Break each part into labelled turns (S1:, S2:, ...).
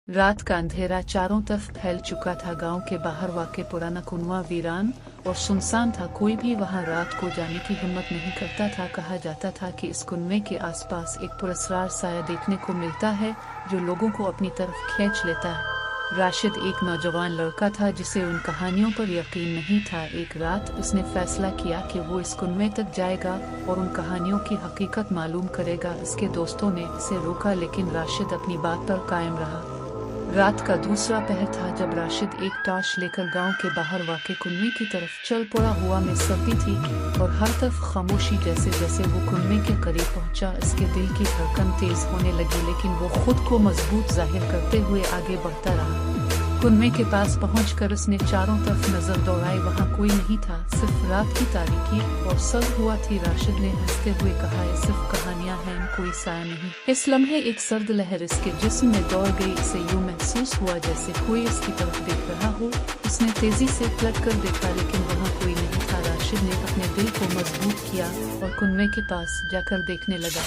S1: रात का अंधेरा चारों तरफ फैल चुका था। गांव के बाहर वाक़ पुराना कुनवा वीरान और सुनसान था। कोई भी वहां रात को जाने की हिम्मत नहीं करता था। कहा जाता था कि इस कुनवे के आसपास एक पुरस्कार साया देखने को मिलता है जो लोगों को अपनी तरफ खींच लेता है। राशिद एक नौजवान लड़का था जिसे उन कहानियों पर यकीन नहीं था। एक रात उसने फैसला किया कि वो इस कुनवे तक जाएगा और उन कहानियों की हकीकत मालूम करेगा। इसके दोस्तों ने इसे रोका लेकिन राशिद अपनी बात पर कायम रहा। रात का दूसरा पहर था जब राशिद एक टॉर्च लेकर गांव के बाहर वाक़ कुनवे की तरफ चल पड़ा। हुआ में सर्दी थी और हर तरफ खामोशी। जैसे जैसे वो कुनवे के करीब पहुंचा इसके दिल की धड़कन तेज होने लगी, लेकिन वो खुद को मजबूत जाहिर करते हुए आगे बढ़ता रहा। कुनवे के पास पहुंचकर उसने चारों तरफ नजर दौड़ाई। वहां कोई नहीं था, सिर्फ रात की तारीकी और सर्द हुआ थी। राशिद ने हंसते हुए कहा, ये सिर्फ कहानियां हैं, कोई साया नहीं। इस लम्हे एक सर्द लहर इसके जिस्म में दौड़ गई। इसे यूं महसूस हुआ जैसे कोई इसकी तरफ देख रहा हो। उसने तेजी से पलट कर देखा लेकिन वहाँ कोई नहीं था। राशिद ने अपने दिल को मजबूत किया और कुनवे के पास जाकर देखने लगा।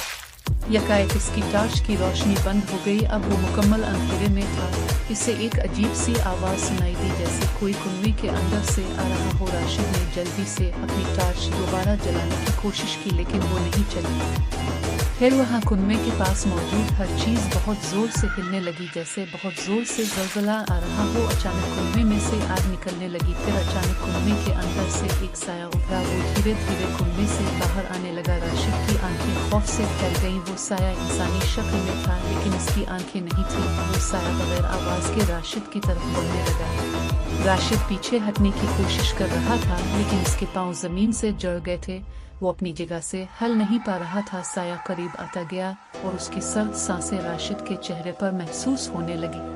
S1: यकाएक इसकी टॉर्च की रोशनी बंद हो गई। अब वो मुकम्मल अंधेरे में था। इसे एक अजीब सी आवाज सुनाई दी जैसे कोई कुनवे के अंदर से आ रहा हो। राशिद ने जल्दी से अपनी टॉर्च दोबारा जलाने की कोशिश की लेकिन वो नहीं चली। फिर वहाँ कुनवे के पास मौजूद हर चीज बहुत जोर से हिलने लगी, जैसे बहुत जोर से ज़लज़ला आ रहा हो। अचानक कुनवे में से आग निकलने लगी। फिर अचानक कुनवे के अंदर से एक साया उभरा। वो धीरे धीरे कुनवे से बाहर आने लगा। राशिद की आंखें खौफ से फैल गईं। वो साया इंसानी शक्ल में था लेकिन उसकी आंखें नहीं थी। वो साया बगैर आवाज के राशिद की तरफ बढ़ने लगा। राशिद पीछे हटने की कोशिश कर रहा था लेकिन उसके पांव जमीन से जड़ गए थे। वो अपनी जगह से हल नहीं पा रहा था। साया करीब आता गया और उसकी सर्द सांसें राशिद के चेहरे पर महसूस होने लगी।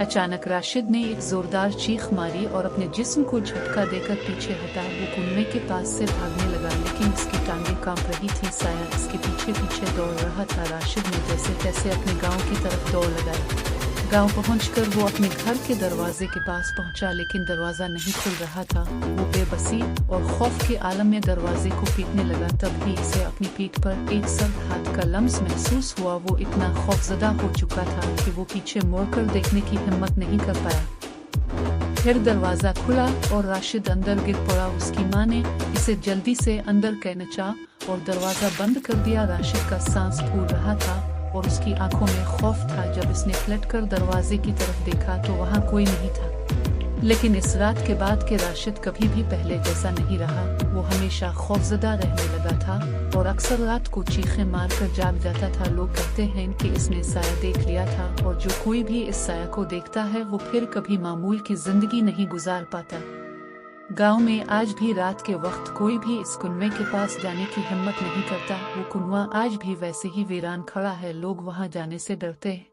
S1: अचानक राशिद ने एक जोरदार चीख मारी और अपने जिस्म को झटका देकर पीछे हटा। वो कुनवे के पास से भागने लगा लेकिन उसकी टांगें कांप रही थी। साया इसके पीछे पीछे दौड़ रहा था। राशिद ने जैसे तैसे अपने गांव की तरफ दौड़ लगाई। गांव पहुंचकर वो अपने घर के दरवाजे के पास पहुंचा लेकिन दरवाजा नहीं खुल रहा था। वो बेबसी और खौफ के आलम में दरवाजे को पीटने लगा। तब भी इसे अपनी पीठ पर एक सर्द हाथ का लम्स महसूस हुआ। वो इतना खौफजदा हो चुका था कि वो पीछे मुड़कर देखने की हिम्मत नहीं कर पाया। फिर दरवाजा खुला और राशिद अंदर गिर पड़ा। उसकी माँ ने इसे जल्दी से अंदर कहना चाहा और दरवाजा बंद कर दिया। राशिद का सांस फूल रहा था और उसकी आंखों में खौफ था। जब इसने पलटकर दरवाजे की तरफ देखा तो वहाँ कोई नहीं था। लेकिन इस रात के बाद के राशिद कभी भी पहले जैसा नहीं रहा। वो हमेशा खौफजदा रहने लगा था और अक्सर रात को चीखें मारकर जाग जाता था। लोग कहते हैं कि इसने साया देख लिया था और जो कोई भी इस साया को देखता है वो फिर कभी मामूल की जिंदगी नहीं गुजार पाता। गांव में आज भी रात के वक्त कोई भी इस कुनवे के पास जाने की हिम्मत नहीं करता। वो कुनवा आज भी वैसे ही वीरान खड़ा है। लोग वहां जाने से डरते हैं।